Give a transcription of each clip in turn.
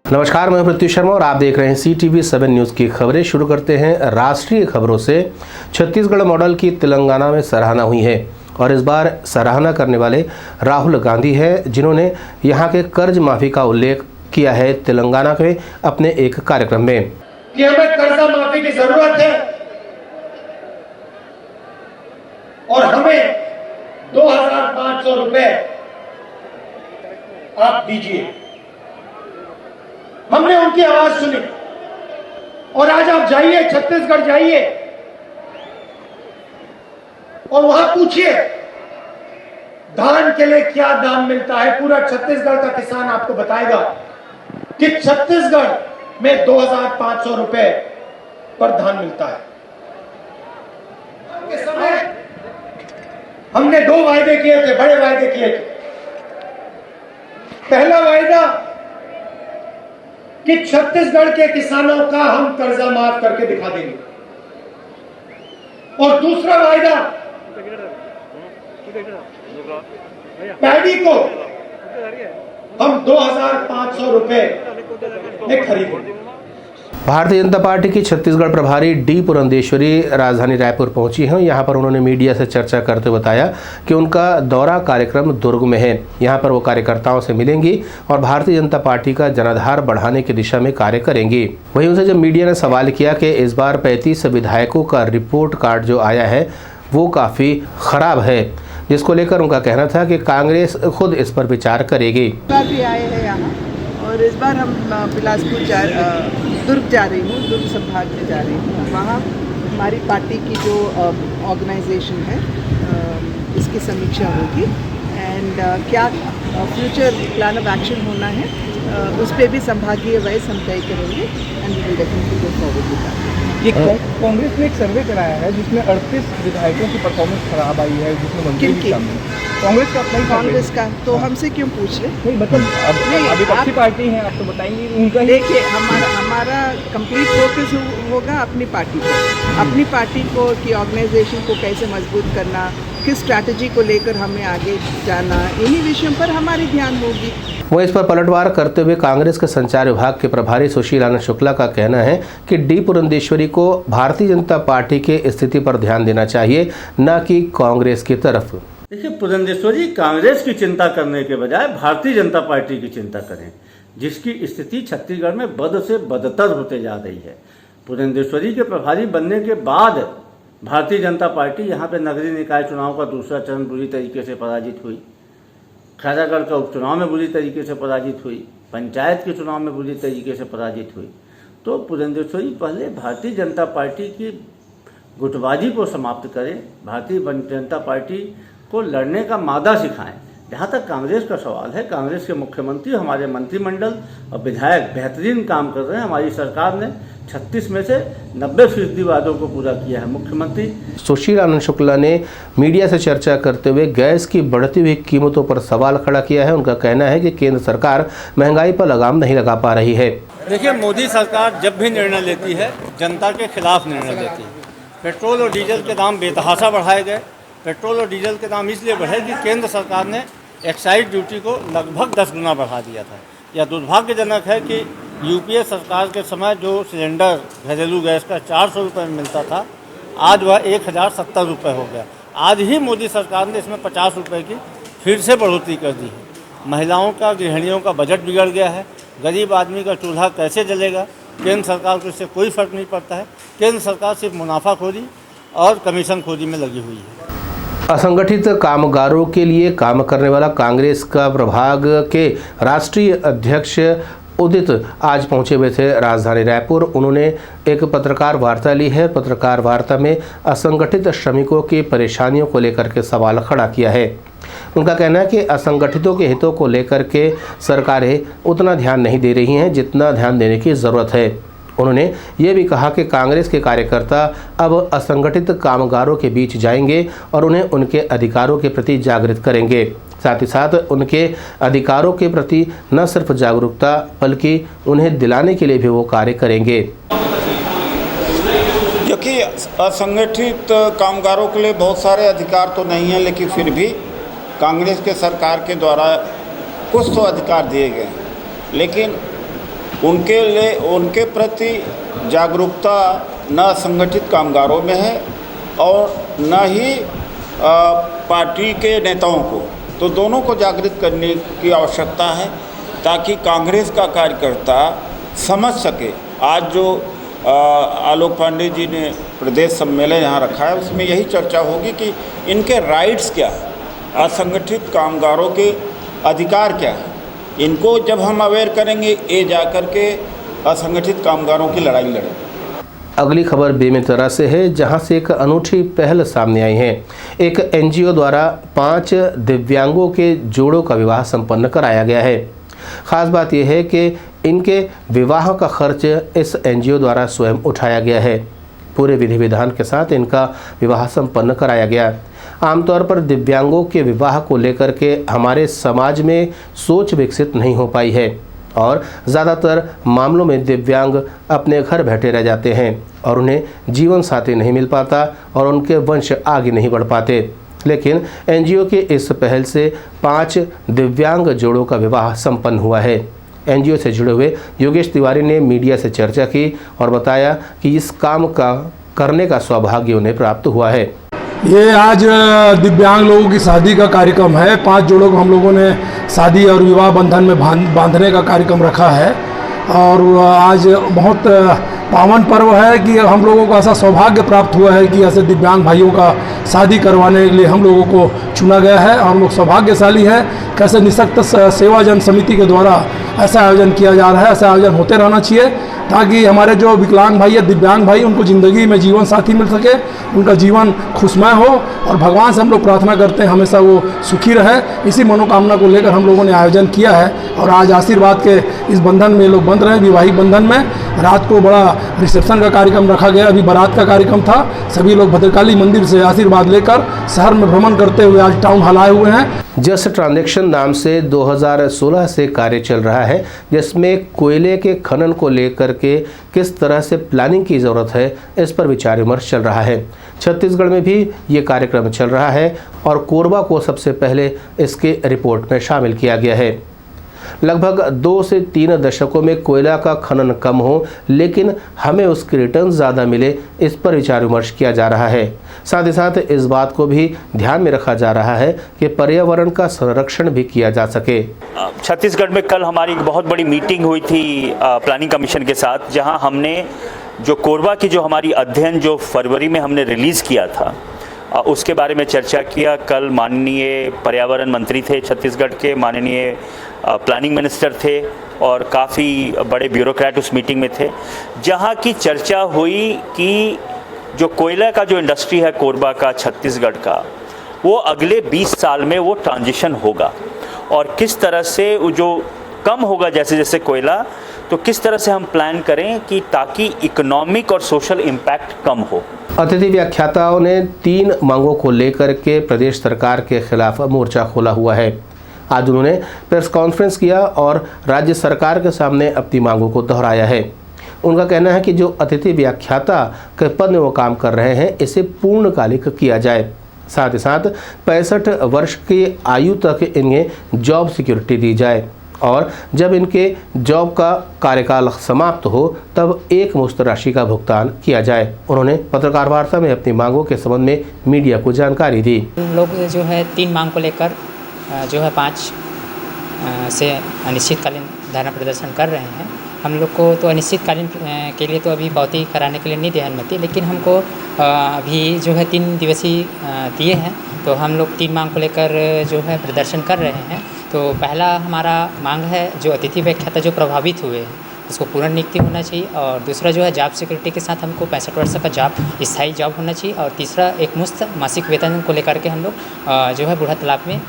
नमस्कार, मैं प्रत्युष शर्मा और आप देख रहे हैं CTV7 न्यूज़ की खबरें। शुरू करते हैं राष्ट्रीय खबरों से। छत्तीसगढ़ मॉडल की तेलंगाना में सराहना हुई है और इस बार सराहना करने वाले राहुल गांधी हैं, जिन्होंने यहां के कर्ज माफी का उल्लेख किया है तेलंगाना के अपने एक कार्यक्रम में कि हमें कर्जा माफी की जरूरत है और हमें 2500 रुपए आप दीजिए। हमने उनकी आवाज सुनी और आज आप जाइए, छत्तीसगढ़ जाइए और वहां पूछिए धान के लिए क्या दाम मिलता है। पूरा छत्तीसगढ़ का किसान आपको बताएगा कि छत्तीसगढ़ में 2500 रुपए पर धान मिलता है। के समय हमने 2 वायदे किए थे, बड़े वायदे किए थे। पहला वायदा कि छत्तीसगढ़ के किसानों का हम कर्जा माफ करके दिखा देंगे और दूसरा वायदा पैडी को हम 2500 रुपए में खरीदेंगे। भारतीय जनता पार्टी की छत्तीसगढ़ प्रभारी डी पुरंदेश्वरी राजधानी रायपुर पहुंची हैं। यहां पर उन्होंने मीडिया से चर्चा करते हुए बताया कि उनका दौरा कार्यक्रम दुर्ग में है। यहां पर वो कार्यकर्ताओं से मिलेंगी और भारतीय जनता पार्टी का जनाधार बढ़ाने की दिशा में कार्य करेंगी। वहीं उनसे जब मीडिया ने सवाल किया कि इस बार 35 विधायकों का रिपोर्ट कार्ड जो आया है वो काफ़ी खराब है, जिसको लेकर उनका कहना था कि कांग्रेस खुद इस पर विचार करेगी। आए हैं यहाँ और इस बार हम बिलासपुर दुर्ग जा रही हूँ, दुर्ग संभाग में जा रही हूँ। वहाँ हमारी पार्टी की जो ऑर्गेनाइजेशन है इसकी समीक्षा होगी एंड क्या फ्यूचर प्लान ऑफ एक्शन होना है उस पर भी संभागीय वाइज हम तय करेंगे and we will definitely go forward with that. ये कांग्रेस ने एक सर्वे कराया है जिसमें 38 विधायकों की परफॉर्मेंस खराब आई है, जिसमें मंत्री भी शामिल है। कांग्रेस का अपना ही कांग्रेस का तो हमसे क्यों पूछ रहे? नहीं मतलब अभी अच्छी पार्टी है, आप तो बताएंगे उनका ही। देखिए हमारा कंप्लीट फोकस होगा अपनी पार्टी पर, अपनी पार्टी को की ऑर्गेनाइजेशन को कैसे मजबूत करना, किस स्ट्रैटेजी को लेकर हमें आगे जाना, इन्हीं विषयों पर हमारी ध्यान होगी। वो इस पर पलटवार करते हुए कांग्रेस के संचार विभाग के प्रभारी सुशील आनंद शुक्ला का कहना है कि डी पुरंदेश्वरी को भारतीय जनता पार्टी के स्थिति पर ध्यान देना चाहिए, न कि कांग्रेस की तरफ। देखिए, पुरंदेश्वरी कांग्रेस की चिंता करने के बजाय भारतीय जनता पार्टी की चिंता करें, जिसकी स्थिति छत्तीसगढ़ में बद से बदतर होते जा रही है। पुरंदेश्वरी के प्रभारी बनने के बाद भारतीय जनता पार्टी यहाँ पे नगरीय निकाय चुनाव का दूसरा चरण बुरी तरीके से पराजित हुई, खैरागढ़ का उपचुनाव में बुरी तरीके से पराजित हुई, पंचायत के चुनाव में बुरी तरीके से पराजित हुई। तो पुरंदेश्वरी पहले भारतीय जनता पार्टी की गुटबाजी को समाप्त करें, भारतीय जनता पार्टी को लड़ने का मादा सिखाएं। जहाँ तक कांग्रेस का सवाल है, कांग्रेस के मुख्यमंत्री, हमारे मंत्रिमंडल और विधायक बेहतरीन काम कर रहे हैं। हमारी सरकार ने 36 में से 90% वादों को पूरा किया है। मुख्यमंत्री सुशील आनंद शुक्ला ने मीडिया से चर्चा करते हुए गैस की बढ़ती हुई कीमतों पर सवाल खड़ा किया है। उनका कहना है कि केंद्र सरकार महंगाई पर लगाम नहीं लगा पा रही है। देखिए, मोदी सरकार जब भी निर्णय लेती है जनता के खिलाफ निर्णय लेती है। पेट्रोल और डीजल के दाम बेतहाशा बढ़ाए गए। पेट्रोल और डीजल के दाम इसलिए बढ़े कि केंद्र सरकार ने एक्साइज ड्यूटी को लगभग 10 गुना बढ़ा दिया था। यह दुर्भाग्यजनक है कि यूपीए सरकार के समय जो सिलेंडर घरेलू गैस का 400 रुपये में मिलता था, आज वह 1070 रुपये हो गया। आज ही मोदी सरकार ने इसमें 50 रुपये की फिर से बढ़ोतरी कर दी है। महिलाओं का, गृहिणियों का बजट बिगड़ गया है। गरीब आदमी का चूल्हा कैसे जलेगा? केंद्र सरकार को इससे कोई फर्क नहीं पड़ता है। केंद्र सरकार सिर्फ मुनाफाखोरी और कमीशनखोरी में लगी हुई है। असंगठित कामगारों के लिए काम करने वाला कांग्रेस का प्रभाग के राष्ट्रीय अध्यक्ष उदित आज पहुंचे हुए थे राजधानी रायपुर। उन्होंने एक पत्रकार वार्ता ली है। पत्रकार वार्ता में असंगठित श्रमिकों की परेशानियों को लेकर के सवाल खड़ा किया है। उनका कहना है कि असंगठितों के हितों को लेकर के सरकारें उतना ध्यान नहीं दे रही हैं जितना ध्यान देने की ज़रूरत है। उन्होंने ये भी कहा कि कांग्रेस के कार्यकर्ता अब असंगठित कामगारों के बीच जाएंगे और उन्हें उनके अधिकारों के प्रति जागृत करेंगे। साथ ही साथ उनके अधिकारों के प्रति न सिर्फ जागरूकता बल्कि उन्हें दिलाने के लिए भी वो कार्य करेंगे। क्योंकि असंगठित कामगारों के लिए बहुत सारे अधिकार तो नहीं हैं, लेकिन फिर भी कांग्रेस के सरकार के द्वारा कुछ तो अधिकार दिए गए। लेकिन उनके प्रति जागरूकता न संगठित कामगारों में है और न ही पार्टी के नेताओं को। तो दोनों को जागृत करने की आवश्यकता है ताकि कांग्रेस का कार्यकर्ता समझ सके। आज जो आलोक पांडे जी ने प्रदेश सम्मेलन यहाँ रखा है उसमें यही चर्चा होगी कि इनके राइट्स क्या है, असंगठित कामगारों के अधिकार क्या है। इनको जब हम अवेयर करेंगे ये जा कर के असंगठित कामगारों की लड़ाई लड़ेंगे। अगली खबर बेमेतरा से है, जहां से एक अनूठी पहल सामने आई है। एक एनजीओ द्वारा 5 दिव्यांगों के जोड़ों का विवाह संपन्न कराया गया है। खास बात यह है कि इनके विवाह का खर्च इस एनजीओ द्वारा स्वयं उठाया गया है। पूरे विधि विधान के साथ इनका विवाह संपन्न कराया गया। आमतौर पर दिव्यांगों के विवाह को लेकर के हमारे समाज में सोच विकसित नहीं हो पाई है और ज़्यादातर मामलों में दिव्यांग अपने घर बैठे रह जाते हैं और उन्हें जीवन साथी नहीं मिल पाता और उनके वंश आगे नहीं बढ़ पाते। लेकिन एनजीओ के इस पहल से 5 दिव्यांग जोड़ों का विवाह संपन्न हुआ है। एनजीओ से जुड़े हुए योगेश तिवारी ने मीडिया से चर्चा की और बताया कि इस काम का करने का सौभाग्य उन्हें प्राप्त हुआ है। ये आज दिव्यांग लोगों की शादी का कार्यक्रम है। 5 जोड़ों को हम लोगों ने शादी और विवाह बंधन में बांधने का कार्यक्रम रखा है और आज बहुत पावन पर्व है कि हम लोगों को ऐसा सौभाग्य प्राप्त हुआ है कि ऐसे दिव्यांग भाइयों का शादी करवाने के लिए हम लोगों को चुना गया है और हम लोग सौभाग्यशाली है। कैसे निःशक्त सेवा जन समिति के द्वारा ऐसा आयोजन किया जा रहा है, ऐसा आयोजन होते रहना चाहिए ताकि हमारे जो विकलांग भाई या दिव्यांग भाई उनको ज़िंदगी में जीवन साथी मिल सके, उनका जीवन खुशमय हो और भगवान से हम लोग प्रार्थना करते हैं हमेशा वो सुखी रहे। इसी मनोकामना को लेकर हम लोगों ने आयोजन किया है और आज आशीर्वाद के इस बंधन में लोग बंध रहे हैं, वैवाहिक बंधन में। रात को बड़ा रिसेप्शन का कार्यक्रम रखा गया, अभी बारात का कार्यक्रम था। सभी लोग भद्रकाली मंदिर से आशीर्वाद लेकर शहर में भ्रमण करते हुए आज टाउन हॉल आए हुए हैं। जस्ट ट्रांजैक्शन नाम से 2016 से कार्य चल रहा है, जिसमें कोयले के खनन को लेकर के किस तरह से प्लानिंग की ज़रूरत है इस पर विचार विमर्श चल रहा है। छत्तीसगढ़ में भी ये कार्यक्रम चल रहा है और कोरबा को सबसे पहले इसके रिपोर्ट में शामिल किया गया है। लगभग 2 से 3 दशकों में कोयला का खनन कम हो लेकिन हमें उसके रिटर्न ज़्यादा मिले, इस पर विचार विमर्श किया जा रहा है। साथ ही साथ इस बात को भी ध्यान में रखा जा रहा है कि पर्यावरण का संरक्षण भी किया जा सके। छत्तीसगढ़ में कल हमारी एक बहुत बड़ी मीटिंग हुई थी प्लानिंग कमीशन के साथ, जहां हमने जो कोरबा की जो हमारी अध्ययन जो फरवरी में हमने रिलीज़ किया था उसके बारे में चर्चा किया। कल माननीय पर्यावरण मंत्री थे छत्तीसगढ़ के, माननीय प्लानिंग मिनिस्टर थे और काफ़ी बड़े ब्यूरोक्रेट उस मीटिंग में थे, जहां की चर्चा हुई कि जो कोयला का जो इंडस्ट्री है कोरबा का, छत्तीसगढ़ का, वो अगले 20 साल में वो ट्रांजिशन होगा और किस तरह से वो जो कम होगा जैसे जैसे कोयला, तो किस तरह से हम प्लान करें कि ताकि इकोनॉमिक और सोशल इम्पैक्ट कम हो। अतिथि व्याख्याताओं ने 3 मांगों को लेकर के प्रदेश सरकार के खिलाफ मोर्चा खोला हुआ है। आज उन्होंने प्रेस कॉन्फ्रेंस किया और राज्य सरकार के सामने अपनी मांगों को दोहराया है। उनका कहना है कि जो अतिथि व्याख्याता के पद में वो काम कर रहे हैं इसे पूर्णकालिक किया जाए। साथ ही साथ 65 वर्ष की आयु तक इन्हें जॉब सिक्योरिटी दी जाए और जब इनके जॉब का कार्यकाल समाप्त हो तब एक मुश्त राशि का भुगतान किया जाए। उन्होंने पत्रकार वार्ता में अपनी मांगों के संबंध में मीडिया को जानकारी दी। लोग जो है 3 मांग को लेकर जो है 5 से अनिश्चितकालीन धरना प्रदर्शन कर रहे हैं। हम लोग को तो अनिश्चितकालीन के लिए तो अभी पावती कराने के लिए नहीं दी अनुमति, लेकिन हमको अभी जो है 3 दिवसीय दिए हैं, तो हम लोग 3 मांग को लेकर जो है प्रदर्शन कर रहे हैं। तो पहला हमारा मांग है जो अतिथि व्याख्याता जो प्रभावित हुए हैं उसको पुनर्नियुक्ति होना चाहिए, और दूसरा जो है जॉब सिक्योरिटी के साथ हमको 65 वर्ष का जॉब स्थायी जॉब होना चाहिए, और तीसरा एक मुफ्त मासिक वेतन को लेकर के हम लोग जो है बूढ़ा तालाब में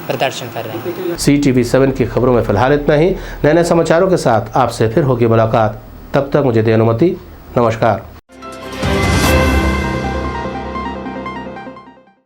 प्रदर्शन कर रहे हैं। CTV7 की खबरों में फिलहाल इतना ही। नए नए समाचारों के साथ आपसे फिर होगी मुलाकात। तब तक मुझे दे अनुमति। नमस्कार।